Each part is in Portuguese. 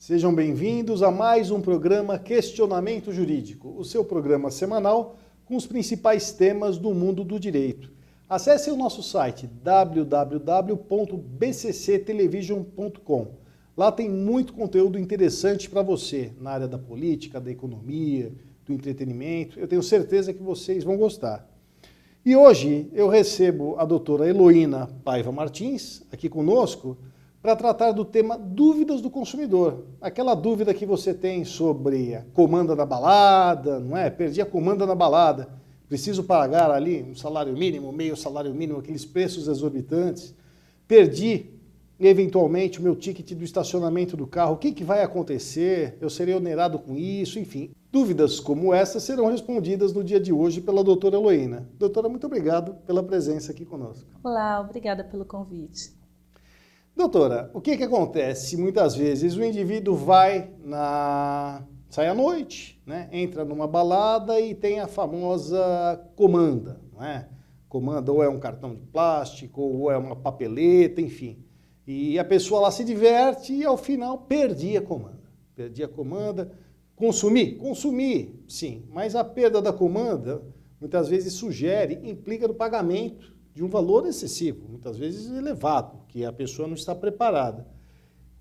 Sejam bem-vindos a mais um programa Questionamento Jurídico, o seu programa semanal com os principais temas do mundo do direito. Acesse o nosso site www.bcctelevision.com. Lá tem muito conteúdo interessante para você na área da política, da economia, do entretenimento. Eu tenho certeza que vocês vão gostar. E hoje eu recebo a doutora Heloína Paiva Martins aqui conosco para tratar do tema dúvidas do consumidor. Aquela dúvida que você tem sobre a comanda da balada, não é? Perdi a comanda na balada, preciso pagar ali um salário mínimo, meio salário mínimo, aqueles preços exorbitantes. Perdi, eventualmente, o meu ticket do estacionamento do carro. O que vai acontecer? Eu serei onerado com isso? Enfim, dúvidas como essa serão respondidas no dia de hoje pela doutora Heloína. Doutora, muito obrigado pela presença aqui conosco. Olá, obrigada pelo convite. Doutora, o que acontece? Muitas vezes o indivíduo sai à noite, né? Entra numa balada e tem a famosa comanda, não é? Comanda ou é um cartão de plástico, ou é uma papeleta, enfim. E a pessoa lá se diverte e ao final perdi a comanda. Perdi a comanda. Consumi, sim. Mas a perda da comanda muitas vezes implica no pagamento de um valor excessivo, muitas vezes elevado, que a pessoa não está preparada.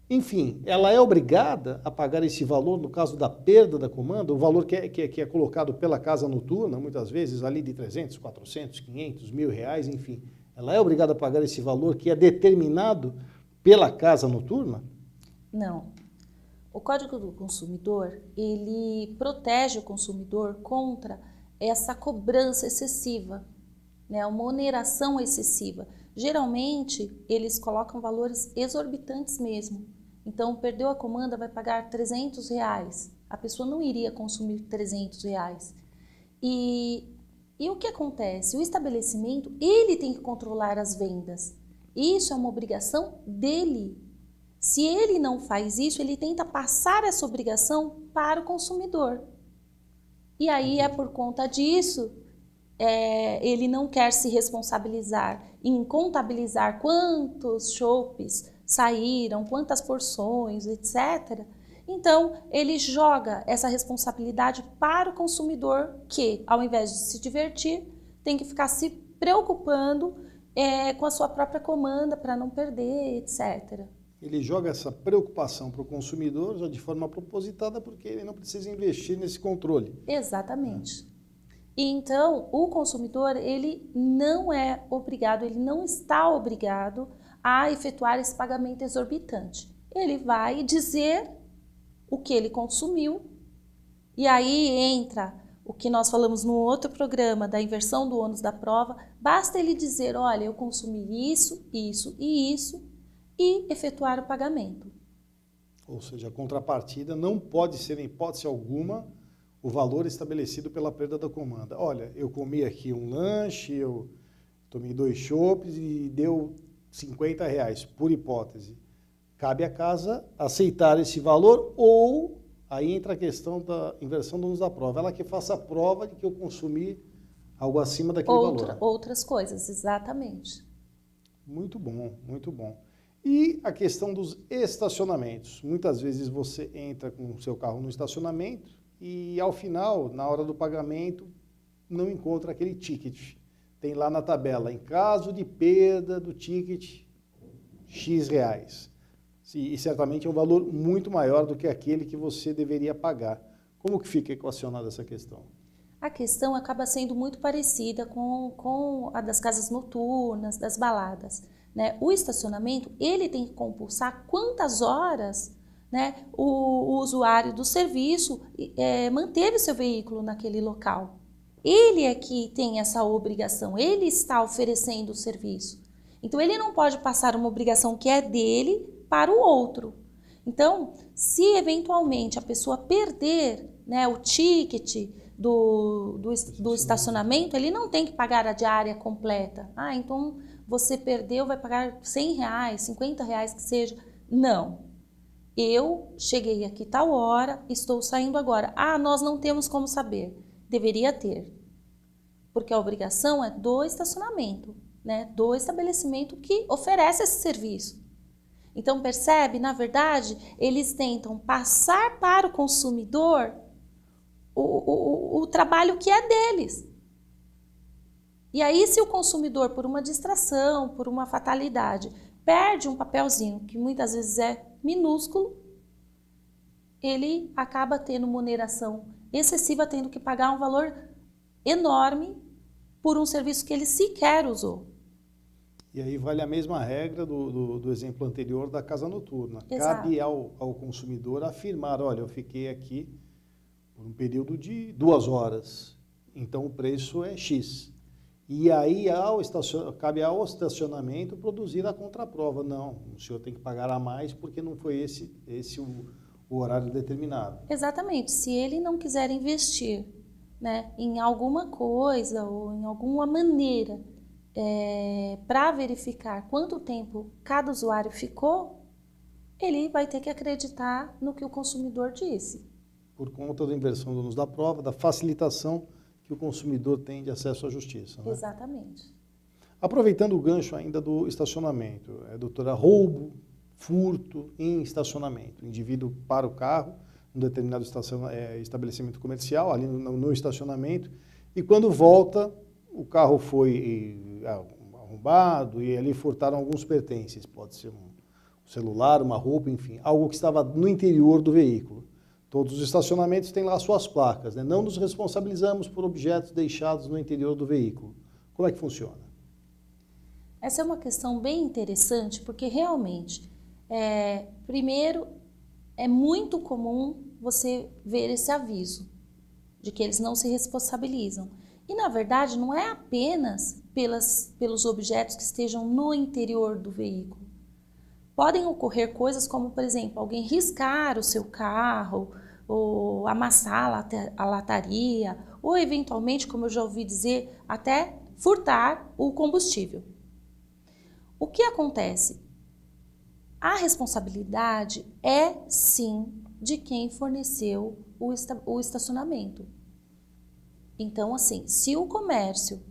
Enfim, ela é obrigada a pagar esse valor no caso da perda da comanda, o valor que é colocado pela casa noturna, muitas vezes ali de 300, 400, 500, R$1.000, enfim. Ela é obrigada a pagar esse valor que é determinado pela casa noturna? Não. O Código do Consumidor, ele protege o consumidor contra essa cobrança excessiva, né, uma oneração excessiva. Geralmente, eles colocam valores exorbitantes mesmo. Então, perdeu a comanda, vai pagar R$300. A pessoa não iria consumir R$300. E o que acontece? O estabelecimento, ele tem que controlar as vendas. Isso é uma obrigação dele. Se ele não faz isso, ele tenta passar essa obrigação para o consumidor. E aí é por conta disso ele não quer se responsabilizar em contabilizar quantos chopes saíram, quantas porções, etc. Então, ele joga essa responsabilidade para o consumidor que, ao invés de se divertir, tem que ficar se preocupando com a sua própria comanda para não perder, etc. Ele joga essa preocupação para o consumidor já de forma propositada porque ele não precisa investir nesse controle. Exatamente. E então, o consumidor, ele não é obrigado, ele não está obrigado a efetuar esse pagamento exorbitante. Ele vai dizer o que ele consumiu, e aí entra o que nós falamos no outro programa da inversão do ônus da prova. Basta ele dizer, olha, eu consumi isso, isso e isso, e efetuar o pagamento. Ou seja, a contrapartida não pode ser, em hipótese alguma, o valor estabelecido pela perda da comanda. Olha, eu comi aqui um lanche, eu tomei 2 chopes e deu R$50, por hipótese. Cabe à casa aceitar esse valor ou aí entra a questão da inversão do ônus da prova. Ela que faça a prova de que eu consumi algo acima daquele valor. Outras coisas, exatamente. Muito bom, muito bom. E a questão dos estacionamentos. Muitas vezes você entra com o seu carro no estacionamento e ao final, na hora do pagamento, não encontra aquele ticket. Tem lá na tabela, em caso de perda do ticket, X reais. E certamente é um valor muito maior do que aquele que você deveria pagar. Como que fica equacionada essa questão? A questão acaba sendo muito parecida com a das casas noturnas, das baladas, né? O estacionamento, ele tem que compulsar quantas horas, né, o usuário do serviço manteve seu veículo naquele local. Ele é que tem essa obrigação, ele está oferecendo o serviço. Então, ele não pode passar uma obrigação que é dele para o outro. Então, se eventualmente a pessoa perder, né, o ticket do estacionamento, ele não tem que pagar a diária completa. Ah, então você perdeu, vai pagar R$100, R$50 que seja. Não. Eu cheguei aqui tal hora, estou saindo agora. Ah, nós não temos como saber. Deveria ter. Porque a obrigação é do estacionamento, né? Do estabelecimento que oferece esse serviço. Então, percebe? Na verdade, eles tentam passar para o consumidor o trabalho que é deles. E aí, se o consumidor, por uma distração, por uma fatalidade, perde um papelzinho, que muitas vezes é minúsculo, ele acaba tendo uma oneração excessiva, tendo que pagar um valor enorme por um serviço que ele sequer usou. E aí vale a mesma regra do exemplo anterior da casa noturna. Exato. Cabe ao consumidor afirmar, olha, eu fiquei aqui por um período de 2 horas, então o preço é X. E aí cabe ao estacionamento produzir a contraprova. Não, o senhor tem que pagar a mais porque não foi esse o horário determinado. Exatamente. Se ele não quiser investir, né, em alguma coisa ou em alguma maneira para verificar quanto tempo cada usuário ficou, ele vai ter que acreditar no que o consumidor disse. Por conta da inversão do ônus da prova, da facilitação que o consumidor tem de acesso à justiça. Né? Exatamente. Aproveitando o gancho ainda do estacionamento, doutora, roubo, furto em estacionamento. O indivíduo para o carro num determinado estabelecimento comercial, ali no estacionamento, e quando volta, o carro foi arrombado e ali furtaram alguns pertences. Pode ser um celular, uma roupa, enfim, algo que estava no interior do veículo. Todos os estacionamentos têm lá suas placas, né? Não nos responsabilizamos por objetos deixados no interior do veículo. Como é que funciona? Essa é uma questão bem interessante, porque realmente, primeiro, é muito comum você ver esse aviso de que eles não se responsabilizam. E, na verdade, não é apenas pelos objetos que estejam no interior do veículo. Podem ocorrer coisas como, por exemplo, alguém riscar o seu carro, ou amassar a lataria, ou eventualmente, como eu já ouvi dizer, até furtar o combustível. O que acontece? A responsabilidade é, sim, de quem forneceu o estacionamento. Então, assim, se o comércio,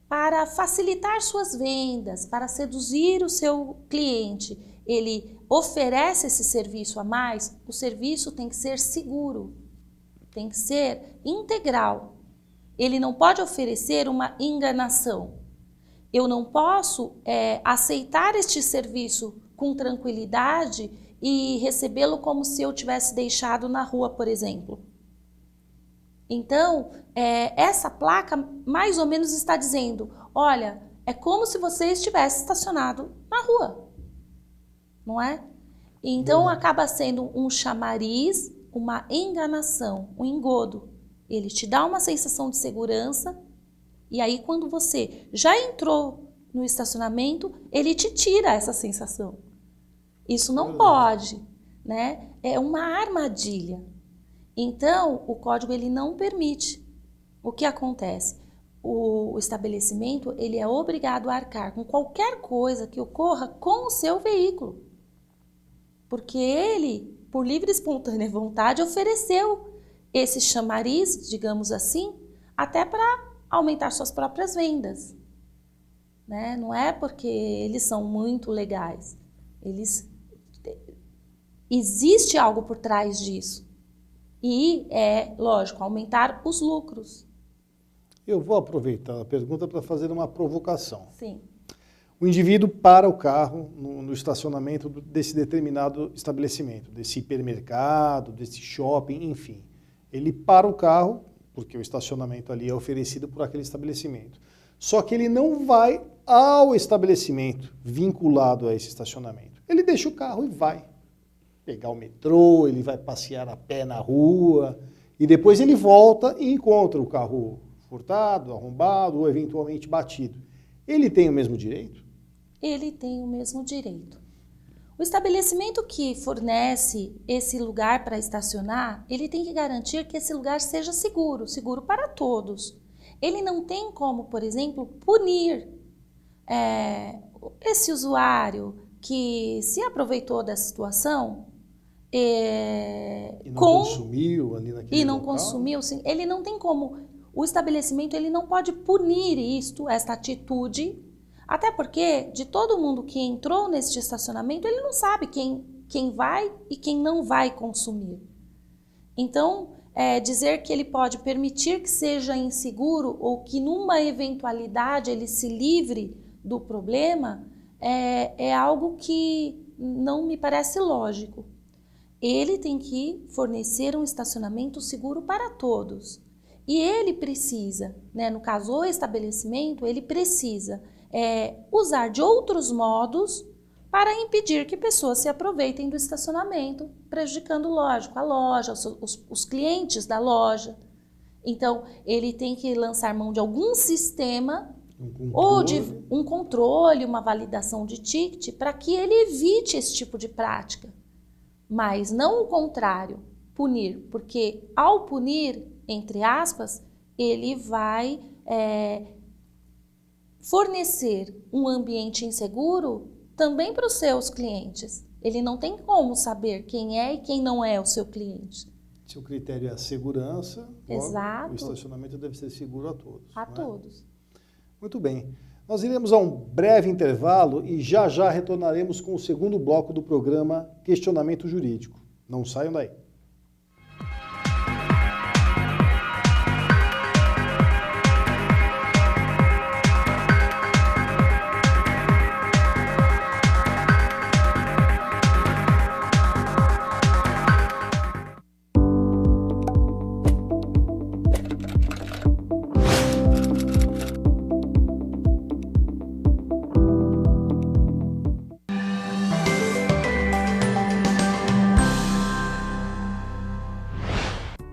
para facilitar suas vendas, para seduzir o seu cliente, ele oferece esse serviço a mais, o serviço tem que ser seguro, tem que ser integral. Ele não pode oferecer uma enganação. Eu não posso aceitar este serviço com tranquilidade e recebê-lo como se eu tivesse deixado na rua, por exemplo. Então, essa placa mais ou menos está dizendo, olha, é como se você estivesse estacionado na rua, não é? Então, acaba sendo um chamariz, uma enganação, um engodo. Ele te dá uma sensação de segurança e aí quando você já entrou no estacionamento, ele te tira essa sensação. Isso não pode, né? É uma armadilha. Então, o código ele não permite. O que acontece? O estabelecimento ele é obrigado a arcar com qualquer coisa que ocorra com o seu veículo. Porque ele, por livre e espontânea vontade, ofereceu esse chamariz, digamos assim, até para aumentar suas próprias vendas. Né? Não é porque eles são muito legais. Existe algo por trás disso. E lógico, aumentar os lucros. Eu vou aproveitar a pergunta para fazer uma provocação. Sim. O indivíduo para o carro no estacionamento desse determinado estabelecimento, desse hipermercado, desse shopping, enfim. Ele para o carro, porque o estacionamento ali é oferecido por aquele estabelecimento. Só que ele não vai ao estabelecimento vinculado a esse estacionamento. Ele deixa o carro e vai pegar o metrô, ele vai passear a pé na rua, e depois ele volta e encontra o carro furtado, arrombado ou eventualmente batido. Ele tem o mesmo direito? Ele tem o mesmo direito. O estabelecimento que fornece esse lugar para estacionar, ele tem que garantir que esse lugar seja seguro, seguro para todos. Ele não tem como, por exemplo, punir esse usuário que se aproveitou da situação e não consumiu ali naquele local. Consumiu, sim, ele não tem como. O estabelecimento ele não pode punir esta atitude Até porque, de todo mundo que entrou neste estacionamento, ele não sabe quem vai e quem não vai consumir. Então, dizer que ele pode permitir que seja inseguro ou que numa eventualidade ele se livre do problema é algo que não me parece lógico. Ele tem que fornecer um estacionamento seguro para todos. E ele precisa, né, no caso o estabelecimento, ele precisa usar de outros modos para impedir que pessoas se aproveitem do estacionamento, prejudicando, lógico, a loja, os clientes da loja. Então, ele tem que lançar mão de algum sistema ou de um controle, uma validação de ticket, para que ele evite esse tipo de prática. Mas não o contrário, punir, porque ao punir, entre aspas, ele vai fornecer um ambiente inseguro também para os seus clientes. Ele não tem como saber quem é e quem não é o seu cliente. Se o critério é a segurança, exato, o estacionamento deve ser seguro a todos. A todos. Muito bem. Nós iremos a um breve intervalo e já retornaremos com o segundo bloco do programa Questionamento Jurídico. Não saiam daí.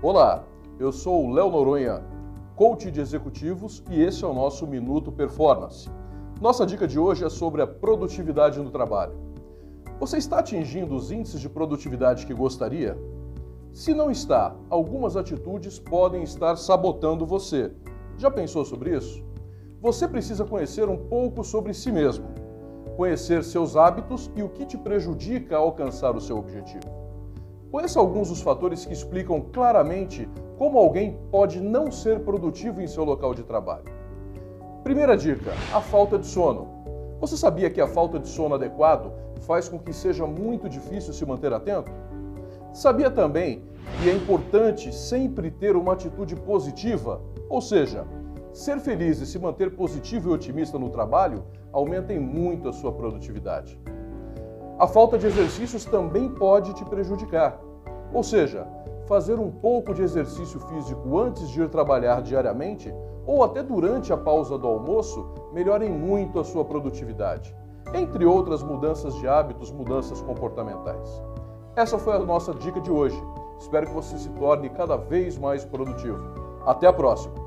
Olá, eu sou o Léo Noronha, coach de executivos, e esse é o nosso Minuto Performance. Nossa dica de hoje é sobre a produtividade no trabalho. Você está atingindo os índices de produtividade que gostaria? Se não está, algumas atitudes podem estar sabotando você. Já pensou sobre isso? Você precisa conhecer um pouco sobre si mesmo, conhecer seus hábitos e o que te prejudica a alcançar o seu objetivo. Conheça alguns dos fatores que explicam claramente como alguém pode não ser produtivo em seu local de trabalho. Primeira dica, a falta de sono. Você sabia que a falta de sono adequado faz com que seja muito difícil se manter atento? Sabia também que é importante sempre ter uma atitude positiva? Ou seja, ser feliz e se manter positivo e otimista no trabalho aumentem muito a sua produtividade. A falta de exercícios também pode te prejudicar. Ou seja, fazer um pouco de exercício físico antes de ir trabalhar diariamente ou até durante a pausa do almoço melhorem muito a sua produtividade. Entre outras mudanças de hábitos, mudanças comportamentais. Essa foi a nossa dica de hoje. Espero que você se torne cada vez mais produtivo. Até a próxima!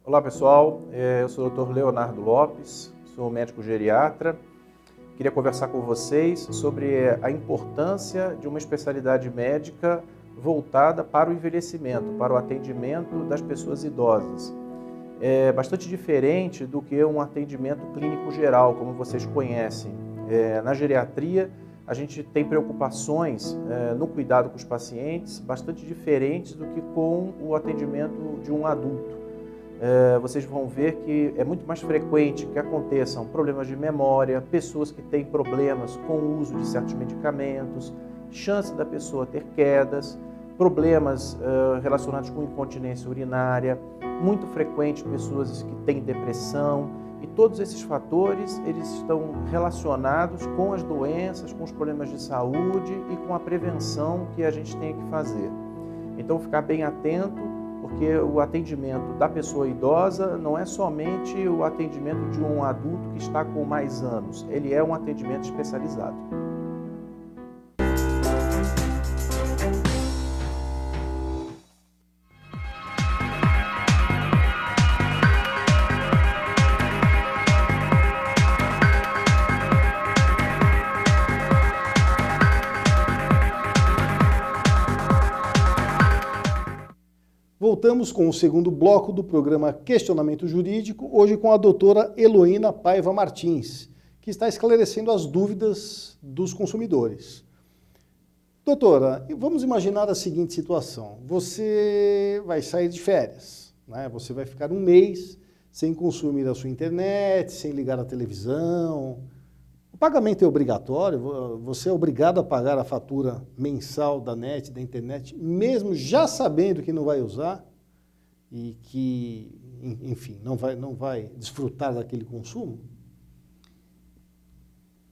Olá pessoal, eu sou o Dr. Leonardo Lopes, sou médico geriatra. Queria conversar com vocês sobre a importância de uma especialidade médica voltada para o envelhecimento, para o atendimento das pessoas idosas. É bastante diferente do que um atendimento clínico geral, como vocês conhecem. Na geriatria, a gente tem preocupações no cuidado com os pacientes bastante diferentes do que com o atendimento de um adulto. Vocês vão ver que é muito mais frequente que aconteçam problemas de memória, pessoas que têm problemas com o uso de certos medicamentos, chance da pessoa ter quedas, problemas relacionados com incontinência urinária, muito frequente pessoas que têm depressão, E todos esses fatores, eles estão relacionados com as doenças, com os problemas de saúde e com a prevenção que a gente tem que fazer. Então, ficar bem atento, porque o atendimento da pessoa idosa não é somente o atendimento de um adulto que está com mais anos, ele é um atendimento especializado. Voltamos com o segundo bloco do programa Questionamento Jurídico, hoje com a doutora Heloína Paiva Martins, que está esclarecendo as dúvidas dos consumidores. Doutora, vamos imaginar a seguinte situação. Você vai sair de férias, né? Você vai ficar um mês sem consumir a sua internet, sem ligar a televisão. O pagamento é obrigatório, você é obrigado a pagar a fatura mensal da net, da internet, mesmo já sabendo que não vai usar e que, enfim, não vai desfrutar daquele consumo?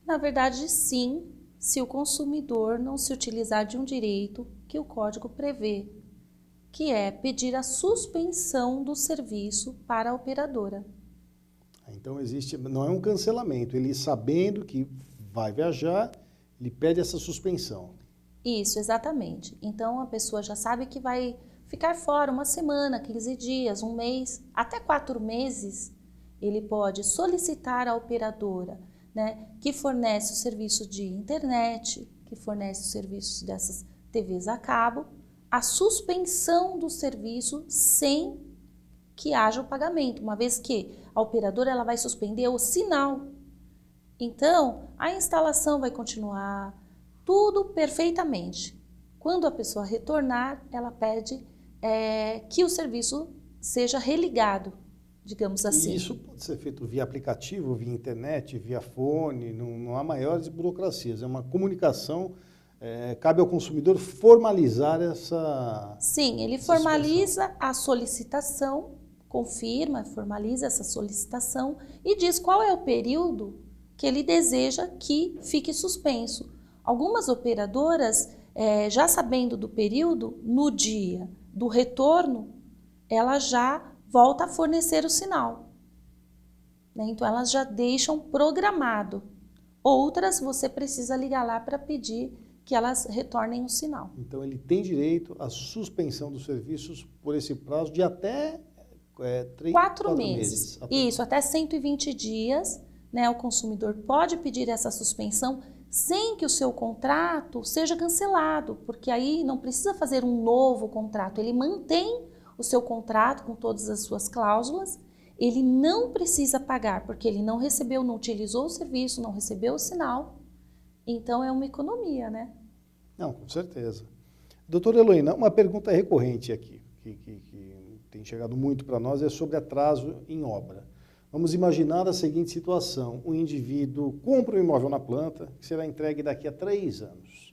Na verdade, sim, se o consumidor não se utilizar de um direito que o Código prevê, que é pedir a suspensão do serviço para a operadora. Então não é um cancelamento, ele sabendo que vai viajar, ele pede essa suspensão. Isso, exatamente. Então a pessoa já sabe que vai ficar fora uma semana, 15 dias, um mês, até 4 meses, ele pode solicitar à operadora, né, que fornece o serviço de internet, que fornece os serviços dessas TVs a cabo, a suspensão do serviço sem que haja o pagamento, uma vez que a operadora ela vai suspender o sinal. Então, a instalação vai continuar, tudo perfeitamente. Quando a pessoa retornar, ela pede que o serviço seja religado, digamos assim. E isso pode ser feito via aplicativo, via internet, via fone, não há maiores burocracias, é uma comunicação, cabe ao consumidor formalizar essa... Sim, ele formaliza a solicitação, confirma, formaliza essa solicitação e diz qual é o período que ele deseja que fique suspenso. Algumas operadoras, já sabendo do período, no dia do retorno, ela já volta a fornecer o sinal, né? Então, elas já deixam programado. Outras, você precisa ligar lá para pedir que elas retornem o sinal. Então, ele tem direito à suspensão dos serviços por esse prazo de até... 4 meses. Isso, até 120 dias, né, o consumidor pode pedir essa suspensão sem que o seu contrato seja cancelado, porque aí não precisa fazer um novo contrato, ele mantém o seu contrato com todas as suas cláusulas, ele não precisa pagar, porque ele não recebeu, não utilizou o serviço, não recebeu o sinal, então é uma economia, né? Não, com certeza. Doutora Heloína, uma pergunta recorrente aqui, que tem chegado muito para nós, é sobre atraso em obra. Vamos imaginar a seguinte situação, o indivíduo compra um imóvel na planta, que será entregue daqui a 3 anos.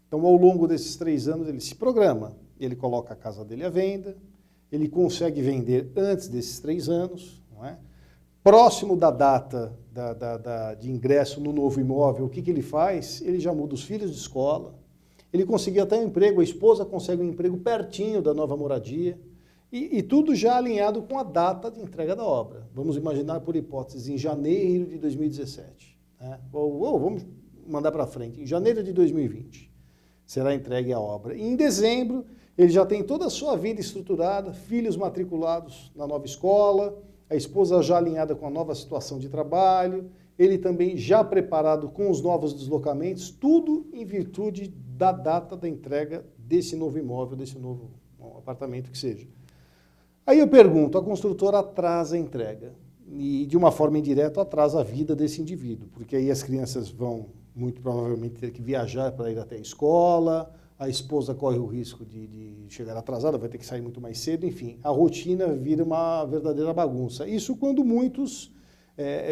Então, ao longo desses 3 anos, ele se programa, ele coloca a casa dele à venda, ele consegue vender antes desses 3 anos, não é? Próximo da data de ingresso no novo imóvel, o que ele faz? Ele já muda os filhos de escola, ele conseguiu até um emprego, a esposa consegue um emprego pertinho da nova moradia, e tudo já alinhado com a data de entrega da obra. Vamos imaginar, por hipótese, em janeiro de 2017. Né? Ou vamos mandar para frente, em janeiro de 2020 será entregue a obra. E em dezembro, ele já tem toda a sua vida estruturada, filhos matriculados na nova escola, a esposa já alinhada com a nova situação de trabalho, ele também já preparado com os novos deslocamentos, tudo em virtude da data da entrega desse novo imóvel, desse novo apartamento que seja. Aí eu pergunto, a construtora atrasa a entrega e, de uma forma indireta, atrasa a vida desse indivíduo, porque aí as crianças vão, muito provavelmente, ter que viajar para ir até a escola, a esposa corre o risco de chegar atrasada, vai ter que sair muito mais cedo, enfim, a rotina vira uma verdadeira bagunça. Isso quando muitos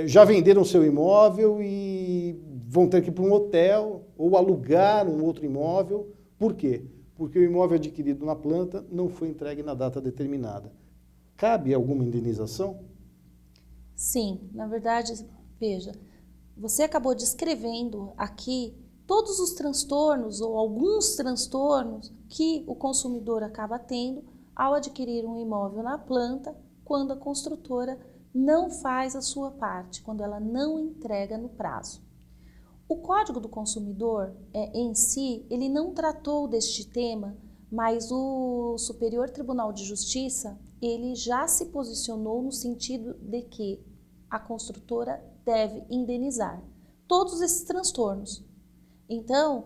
já venderam seu imóvel e vão ter que ir para um hotel ou alugar um outro imóvel. Por quê? Porque o imóvel adquirido na planta não foi entregue na data determinada. Cabe alguma indenização? Sim, na verdade, veja, você acabou descrevendo aqui todos os transtornos ou alguns transtornos que o consumidor acaba tendo ao adquirir um imóvel na planta, quando a construtora não faz a sua parte, quando ela não entrega no prazo. O Código do Consumidor, em si, ele não tratou deste tema, mas o Superior Tribunal de Justiça, ele já se posicionou no sentido de que a construtora deve indenizar todos esses transtornos. Então,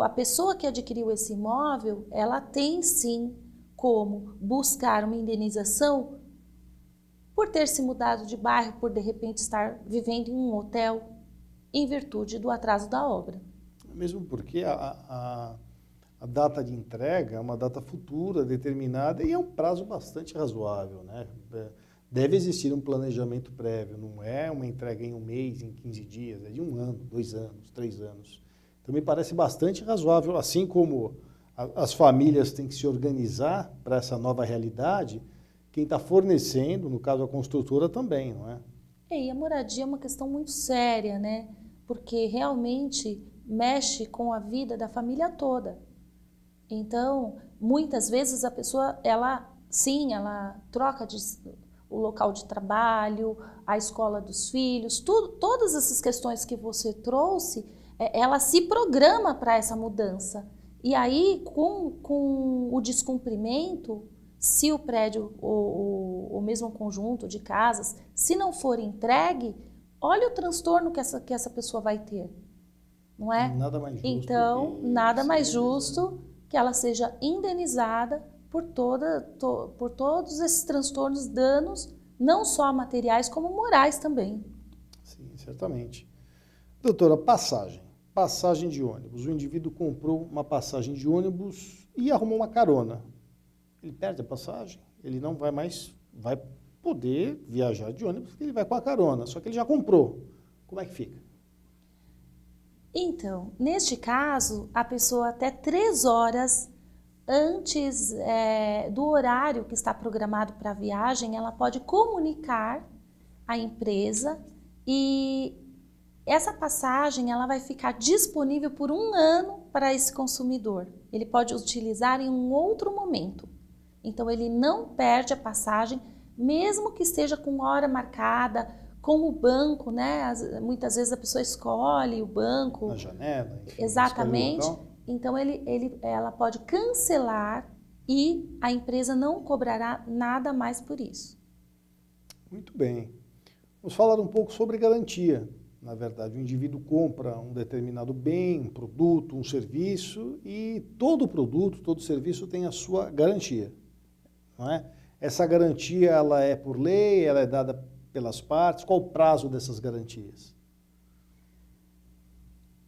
a pessoa que adquiriu esse imóvel, ela tem sim como buscar uma indenização por ter se mudado de bairro, por de repente estar vivendo em um hotel, em virtude do atraso da obra. Mesmo porque a data de entrega é uma data futura, determinada, e é um prazo bastante razoável, né? Deve existir um planejamento prévio, não é uma entrega em um mês, em 15 dias, é de 1 ano, 2 anos, 3 anos. Então me parece bastante razoável, assim como as famílias têm que se organizar para essa nova realidade, quem está fornecendo, no caso a construtora também, não é? E a moradia é uma questão muito séria, né? Porque realmente mexe com a vida da família toda. Então, muitas vezes a pessoa, ela troca o local de trabalho, a escola dos filhos, todas essas questões que você trouxe, ela se programa para essa mudança. E aí, com o descumprimento, se o prédio ou mesmo o conjunto de casas, se não for entregue, olha o transtorno que essa pessoa vai ter, não é? Nada mais justo. Então, nada mais justo que ela seja indenizada por todos esses transtornos, danos, não só materiais, como morais também. Sim, certamente. Doutora, passagem de ônibus. O indivíduo comprou uma passagem de ônibus e arrumou uma carona. Ele perde a passagem, ele não vai mais, vai poder viajar de ônibus, porque ele vai com a carona, só que ele já comprou. Como é que fica? Então, neste caso, a pessoa até 3 horas antes do horário que está programado para a viagem, ela pode comunicar à empresa e essa passagem ela vai ficar disponível por 1 ano para esse consumidor. Ele pode utilizar em um outro momento. Então, ele não perde a passagem, mesmo que esteja com hora marcada, com o banco, né? Muitas vezes a pessoa escolhe o banco. Na janela, enfim. Exatamente. Então, ela pode cancelar e a empresa não cobrará nada mais por isso. Muito bem. Vamos falar um pouco sobre garantia. Na verdade, o indivíduo compra um determinado bem, um produto, um serviço e todo produto, todo serviço tem a sua garantia. Não é? Essa garantia ela é por lei, ela é dada pelas partes. Qual o prazo dessas garantias?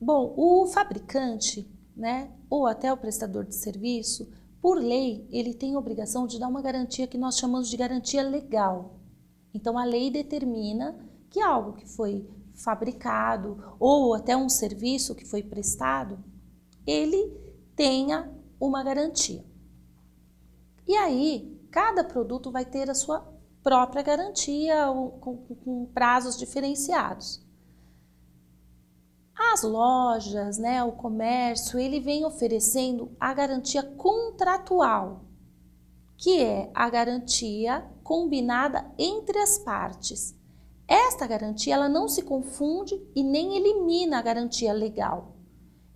Bom, o fabricante, né, ou até o prestador de serviço, por lei, ele tem a obrigação de dar uma garantia que nós chamamos de garantia legal. Então, a lei determina que algo que foi fabricado ou até um serviço que foi prestado, ele tenha uma garantia. E aí, cada produto vai ter a sua própria garantia com prazos diferenciados. As lojas, né, o comércio, ele vem oferecendo a garantia contratual, que é a garantia combinada entre as partes. Esta garantia ela não se confunde e nem elimina a garantia legal.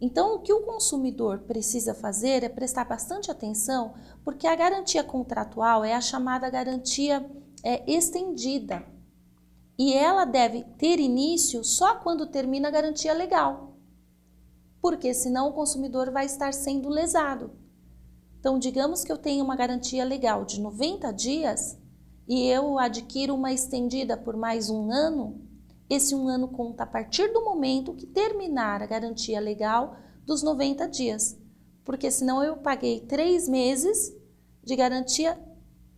Então, o que o consumidor precisa fazer é prestar bastante atenção, porque a garantia contratual é a chamada garantia estendida. E ela deve ter início só quando termina a garantia legal, porque senão o consumidor vai estar sendo lesado. Então, digamos que eu tenho uma garantia legal de 90 dias e eu adquiro uma estendida por mais 1 ano, esse 1 ano conta a partir do momento que terminar a garantia legal dos 90 dias, porque senão eu paguei 3 meses de garantia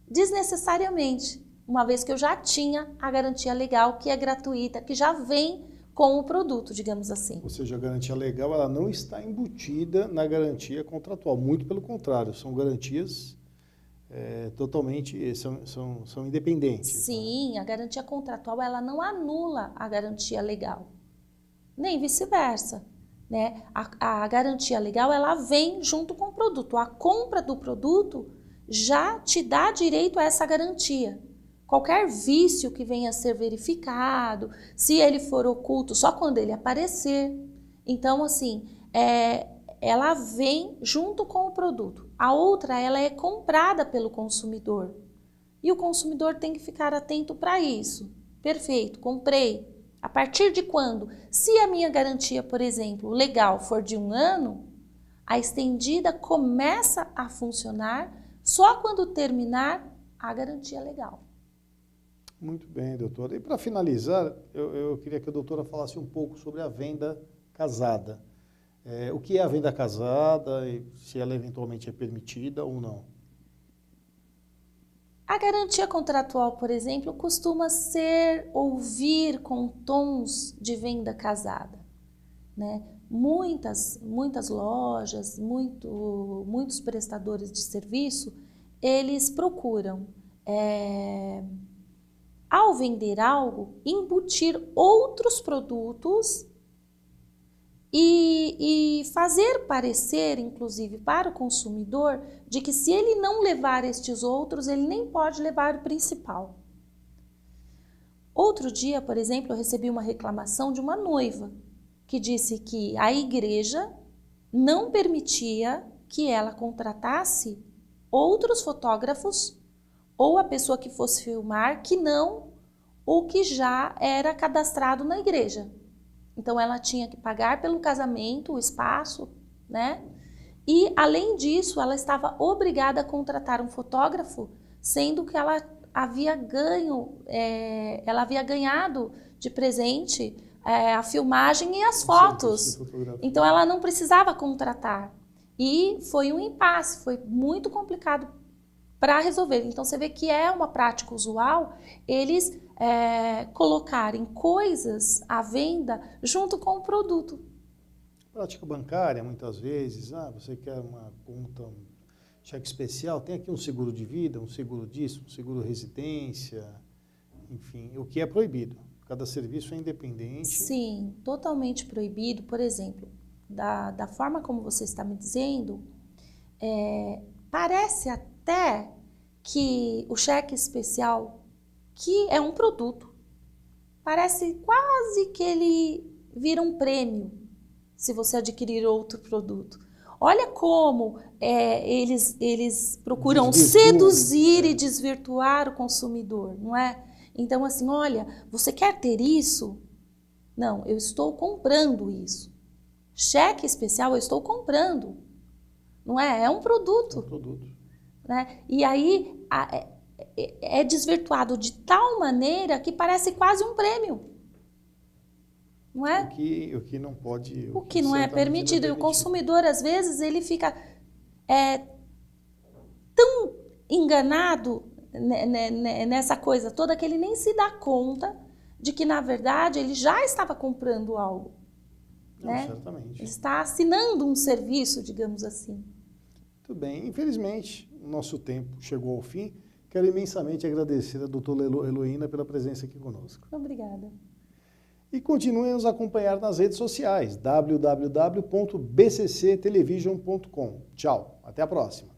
desnecessariamente, uma vez que eu já tinha a garantia legal, que é gratuita, que já vem com o produto, digamos assim. Ou seja, a garantia legal ela não está embutida na garantia contratual, muito pelo contrário, são garantias totalmente, são independentes. Sim, a garantia contratual ela não anula a garantia legal, nem vice-versa, né? A garantia legal ela vem junto com o produto. A compra do produto já te dá direito a essa garantia. Qualquer vício que venha a ser verificado, se ele for oculto só quando ele aparecer. Então, assim, ela vem junto com o produto. A outra, ela é comprada pelo consumidor. E o consumidor tem que ficar atento para isso. Perfeito, comprei. A partir de quando? Se a minha garantia, por exemplo, legal for de 1 ano, a estendida começa a funcionar só quando terminar a garantia legal. Muito bem, doutora. E para finalizar, eu queria que a doutora falasse um pouco sobre a venda casada. O que é a venda casada e se ela eventualmente é permitida ou não? A garantia contratual, por exemplo, costuma ouvir com tons de venda casada, né? Muitas lojas, muitos prestadores de serviço, eles procuram, ao vender algo, embutir outros produtos e fazer parecer, inclusive para o consumidor, de que se ele não levar estes outros, ele nem pode levar o principal. Outro dia, por exemplo, eu recebi uma reclamação de uma noiva que disse que a igreja não permitia que ela contratasse outros fotógrafos ou a pessoa que fosse filmar que não o que já era cadastrado na igreja. Então, ela tinha que pagar pelo casamento, o espaço, né? E, além disso, ela estava obrigada a contratar um fotógrafo, sendo que ela havia ganhado de presente a filmagem e as fotos. Então, ela não precisava contratar. E foi um impasse, foi muito complicado para resolver. Então, você vê que é uma prática usual eles colocarem coisas à venda junto com o produto. Prática bancária, muitas vezes, você quer uma conta, um cheque especial, tem aqui um seguro de vida, um seguro disso, um seguro residência, enfim, o que é proibido. Cada serviço é independente. Sim, totalmente proibido. Por exemplo, da forma como você está me dizendo, parece até que o cheque especial, que é um produto, parece quase que ele vira um prêmio se você adquirir outro produto. Olha como eles procuram seduzir e desvirtuar o consumidor, não é? Então, assim, olha, você quer ter isso? Não, eu estou comprando isso. Cheque especial, eu estou comprando. Não é? É um produto. É um produto. Né? E aí é desvirtuado de tal maneira que parece quase um prêmio. Não é? O que não pode... O que não é permitido. E o consumidor, às vezes, ele fica tão enganado nessa coisa toda que ele nem se dá conta de que, na verdade, ele já estava comprando algo. Não, né? certamente. Ele está assinando um serviço, digamos assim. Muito bem. Infelizmente, o nosso tempo chegou ao fim. Quero imensamente agradecer a doutora Heloína pela presença aqui conosco. Obrigada. E continue a nos acompanhar nas redes sociais, www.bcctelevision.com. Tchau, até a próxima.